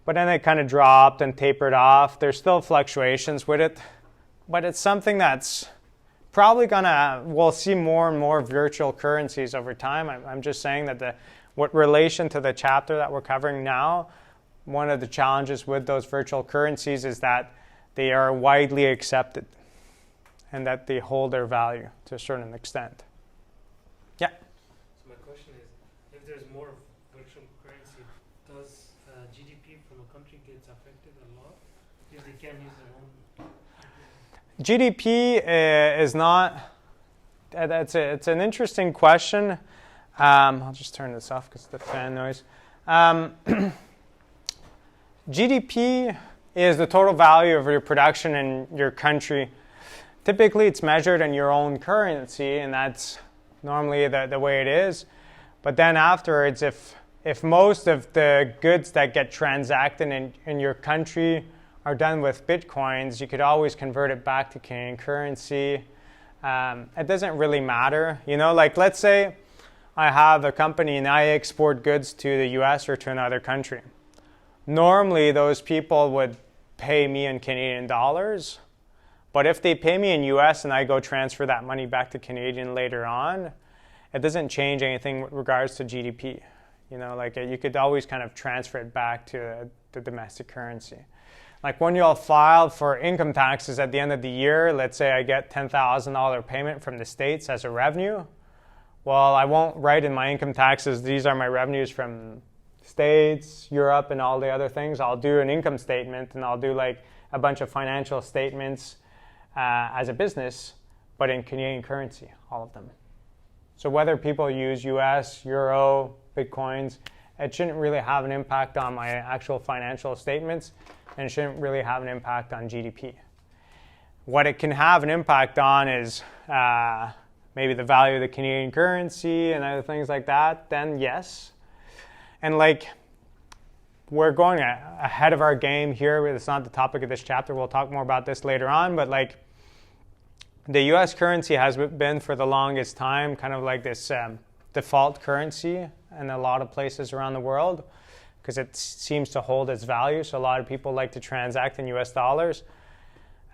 But then it kind of dropped and tapered off. There's still fluctuations with it, but it's something that's probably we'll see more and more virtual currencies over time. I'm just saying that with relation to the chapter that we're covering now, one of the challenges with those virtual currencies is that they are widely accepted and that they hold their value to a certain extent. Yeah? So my question is, if there's more virtual currency, does GDP from a country gets affected a lot if they can't use their own? GDP is not, it's an interesting question. I'll just turn this off because of the fan noise. GDP is the total value of your production in your country. Typically, it's measured in your own currency, and that's normally the way it is. But then afterwards, if most of the goods that get transacted in your country are done with Bitcoins, you could always convert it back to Canadian currency. It doesn't really matter. You know, like let's say I have a company and I export goods to the US or to another country. normally those people would pay me in Canadian dollars. But if they pay me in US and I go transfer that money back to Canadian later on, it doesn't change anything with regards to GDP. You know, like you could always kind of transfer it back to the domestic currency. Like when you'll file for income taxes at the end of the year, let's say I get $10,000 payment from the States as a revenue. Well, I won't write in my income taxes, these are my revenues from States, Europe, and all the other things. I'll do an income statement and I'll do like a bunch of financial statements as a business, but in Canadian currency, all of them. So whether people use US, Euro, Bitcoins, it shouldn't really have an impact on my actual financial statements, and it shouldn't really have an impact on GDP. What it can have an impact on is maybe the value of the Canadian currency and other things like that, then yes. And like, we're going ahead of our game here. It's not the topic of this chapter. We'll talk more about this later on, but like, the US currency has been for the longest time kind of like this default currency in a lot of places around the world because it seems to hold its value. So a lot of people like to transact in US dollars.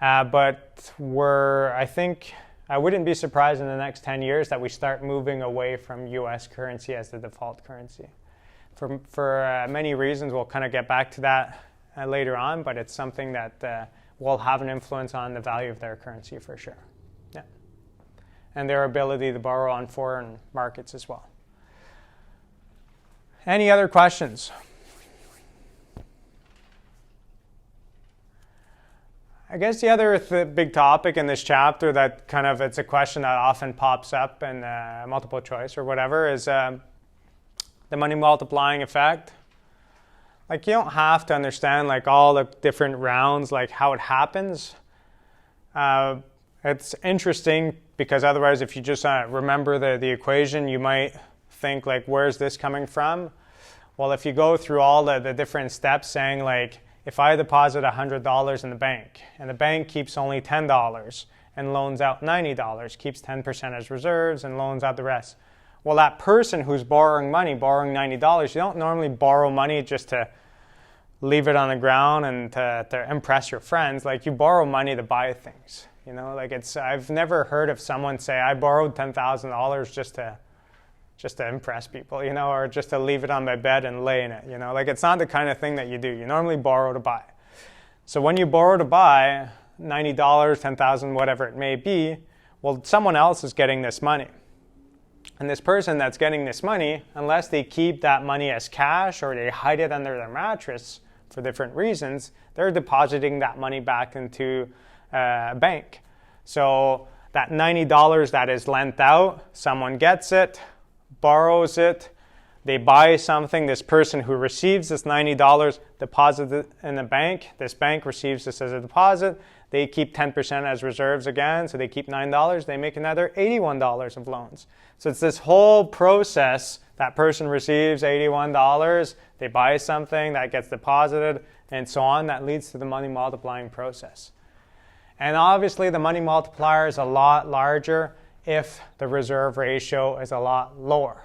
But I think I wouldn't be surprised in the next 10 years that we start moving away from US currency as the default currency. For many reasons, we'll kind of get back to that later on, but it's something that will have an influence on the value of their currency for sure. Yeah. And their ability to borrow on foreign markets as well. Any other questions? I guess the other big topic in this chapter that kind of, it's a question that often pops up in multiple choice or whatever is the money multiplying effect. Like you don't have to understand like all the different rounds, like how it happens. It's interesting because otherwise if you just remember the equation, you might think like, where's this coming from? Well, if you go through all the different steps saying like, if I deposit $100 in the bank and the bank keeps only $10 and loans out $90, keeps 10% as reserves and loans out the rest. Well, that person who's borrowing money, borrowing $90, you don't normally borrow money just to leave it on the ground and to impress your friends. Like you borrow money to buy things, you know, like I've never heard of someone say, I borrowed $10,000 just to impress people, you know, or just to leave it on my bed and lay in it, you know, like it's not the kind of thing that you do. You normally borrow to buy. So when you borrow to buy $90, $10,000, whatever it may be, well, someone else is getting this money. And this person that's getting this money, unless they keep that money as cash or they hide it under their mattress for different reasons, they're depositing that money back into a bank. So that $90 that is lent out, someone gets it, borrows it, they buy something, this person who receives this $90 deposits it in the bank, this bank receives this as a deposit, they keep 10% as reserves again, so they keep $9, they make another $81 of loans. So it's this whole process, that person receives $81, they buy something, that gets deposited, and so on, that leads to the money multiplying process. And obviously the money multiplier is a lot larger if the reserve ratio is a lot lower.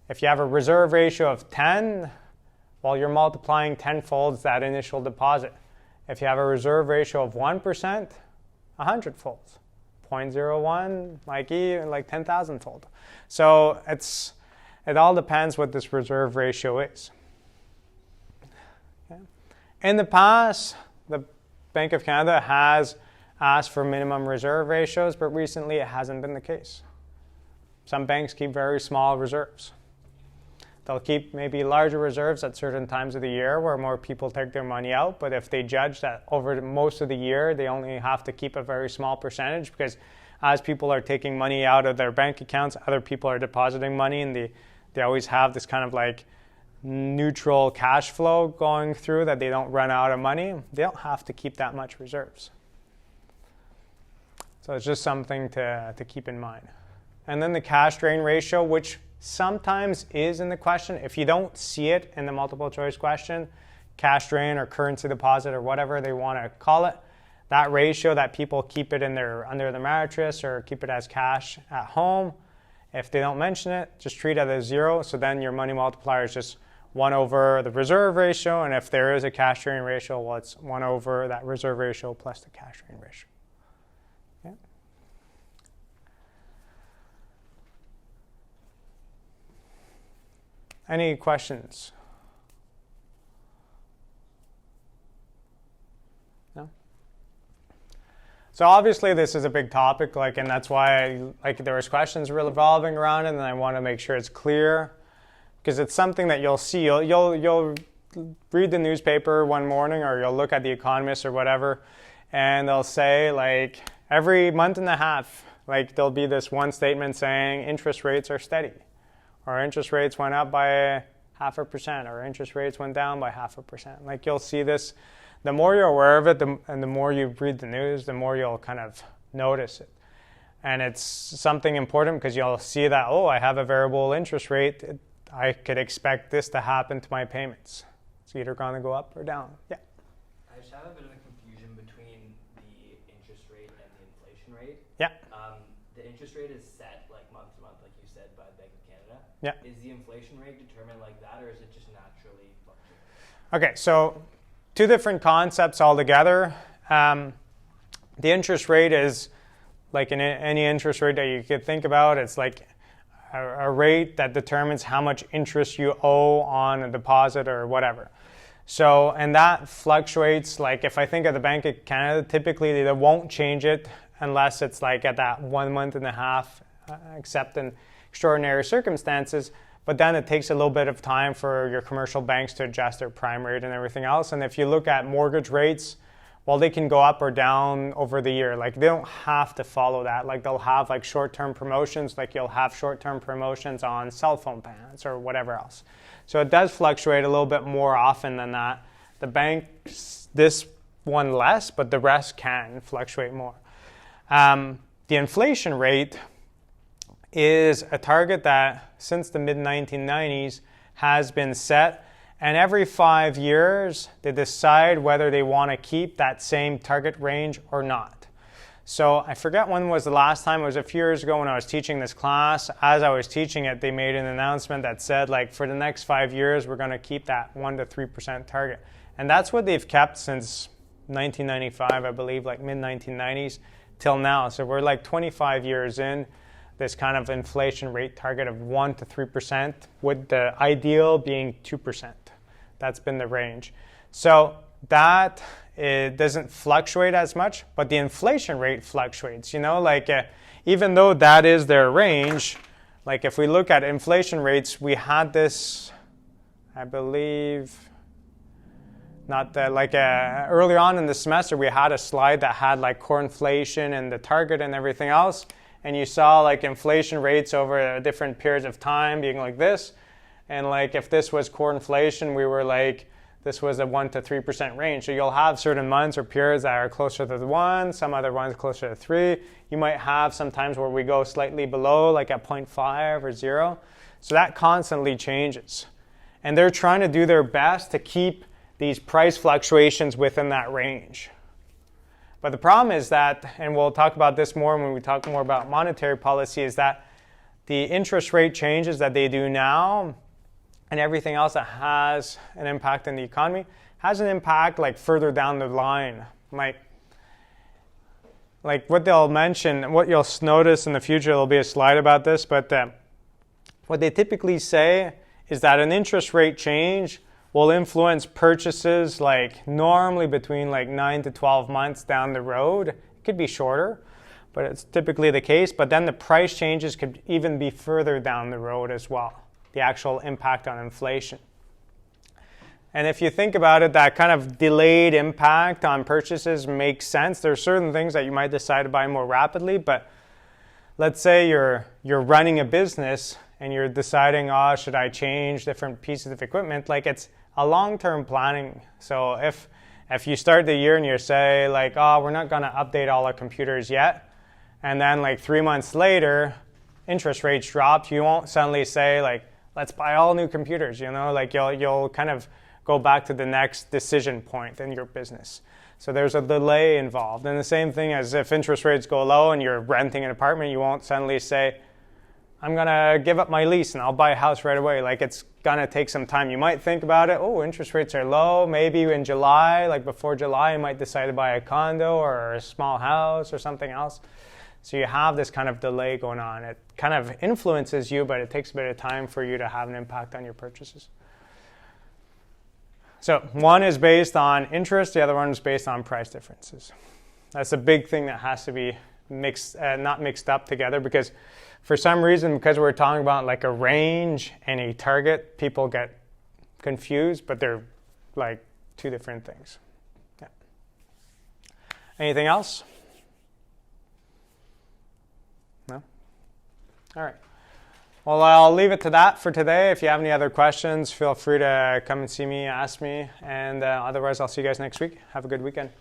If you have a reserve ratio of 10, well, you're multiplying 10-folds that initial deposit. If you have a reserve ratio of 1%, 100-folds. 0.01, like 10,000-fold. So it all depends what this reserve ratio is. Okay. In the past, the Bank of Canada has asked for minimum reserve ratios, but recently it hasn't been the case. Some banks keep very small reserves. They'll keep maybe larger reserves at certain times of the year where more people take their money out, but if they judge that over most of the year, they only have to keep a very small percentage because as people are taking money out of their bank accounts, other people are depositing money, and they always have this kind of like neutral cash flow going through that they don't run out of money. They don't have to keep that much reserves. So it's just something to keep in mind. And then the cash drain ratio, which sometimes is in the question. If you don't see it in the multiple choice question, cash drain or currency deposit or whatever they want to call it, that ratio that people keep it under the mattress or keep it as cash at home, if they don't mention it, just treat it as 0. So then your money multiplier is just 1 over the reserve ratio, and if there is a cash carrying ratio, well, it's 1 over that reserve ratio plus the cash carrying ratio. Yeah. Any questions? No? So obviously this is a big topic, and that's why there was questions revolving around it, and I want to make sure it's clear, because it's something that you'll see. You'll read the newspaper one morning, or you'll look at The Economist or whatever, and they'll say every month and a half, there'll be this one statement saying interest rates are steady, or interest rates went up by 0.5%, or interest rates went down by 0.5%. You'll see this. The more you're aware of it, and the more you read the news, the more you'll kind of notice it. And it's something important because you'll see that, oh, I have a variable interest rate. I could expect this to happen to my payments. It's either going to go up or down. Yeah. I just have a bit of a confusion between the interest rate and the inflation rate. Yeah. The interest rate is set month to month, like you said, by the Bank of Canada. Yeah. Is the inflation rate determined like that, or is it just naturally fluctuating? Okay, so two different concepts altogether. The interest rate is like any interest rate that you could think about. It's like a rate that determines how much interest you owe on a deposit or whatever. So, and that fluctuates. If I think of the Bank of Canada, typically they won't change it unless it's at that 1 month and a half, except in extraordinary circumstances. But then it takes a little bit of time for your commercial banks to adjust their prime rate and everything else. And if you look at mortgage rates, well, they can go up or down over the year. They don't have to follow that. They'll have short-term promotions, you'll have short-term promotions on cell phone plans or whatever else. So it does fluctuate a little bit more often than that. The banks, this one less, but the rest can fluctuate more. The inflation rate is a target that since the mid-1990s has been set, and every 5 years they decide whether they want to keep that same target range or not. So I forget when was the last time. It was a few years ago when I was teaching this class. As I was teaching it, they made an announcement that said for the next 5 years we're going to keep that 1 to 3% target, and that's what they've kept since 1995, I believe, mid-1990s till now. So we're 25 years in this kind of inflation rate target of 1 to 3%, with the ideal being 2%. That's been the range. So that it doesn't fluctuate as much, but the inflation rate fluctuates. Even though that is their range, if we look at inflation rates, we had this, I believe, early on in the semester, we had a slide that had core inflation and the target and everything else. And you saw inflation rates over different periods of time being like this. And if this was core inflation, we were this was a 1 to 3% range. So you'll have certain months or periods that are closer to the 1, some other ones closer to 3. You might have some times where we go slightly below, at 0.5 or 0. So that constantly changes. And they're trying to do their best to keep these price fluctuations within that range. But the problem is that, and we'll talk about this more when we talk more about monetary policy, is that the interest rate changes that they do now and everything else that has an impact in the economy has an impact further down the line. What they'll mention, what you'll notice in the future, there'll be a slide about this, but what they typically say is that an interest rate change will influence purchases normally between 9 to 12 months down the road. It could be shorter, but it's typically the case. But then the price changes could even be further down the road as well, the actual impact on inflation. And if you think about it, that kind of delayed impact on purchases makes sense. There are certain things that you might decide to buy more rapidly, but let's say you're running a business and you're deciding, should I change different pieces of equipment? It's a long-term planning. So if you start the year and you say we're not going to update all our computers yet, and then 3 months later, interest rates dropped, you won't suddenly say let's buy all new computers. You'll kind of go back to the next decision point in your business. So there's a delay involved. And the same thing as if interest rates go low and you're renting an apartment, you won't suddenly say, I'm going to give up my lease and I'll buy a house right away. Like, it's going to take some time. You might think about it. Oh, interest rates are low. Maybe in July, like before July, you might decide to buy a condo or a small house or something else. So you have this kind of delay going on. It kind of influences you, but it takes a bit of time for you to have an impact on your purchases. So one is based on interest. The other one is based on price differences. That's a big thing that has to be mixed, not mixed up together, because for some reason, because we're talking about like a range and a target, people get confused, but they're like two different things. Yeah. Anything else? No? All right. Well, I'll leave it to that for today. If you have any other questions, feel free to come and see me, ask me, and otherwise I'll see you guys next week. Have a good weekend.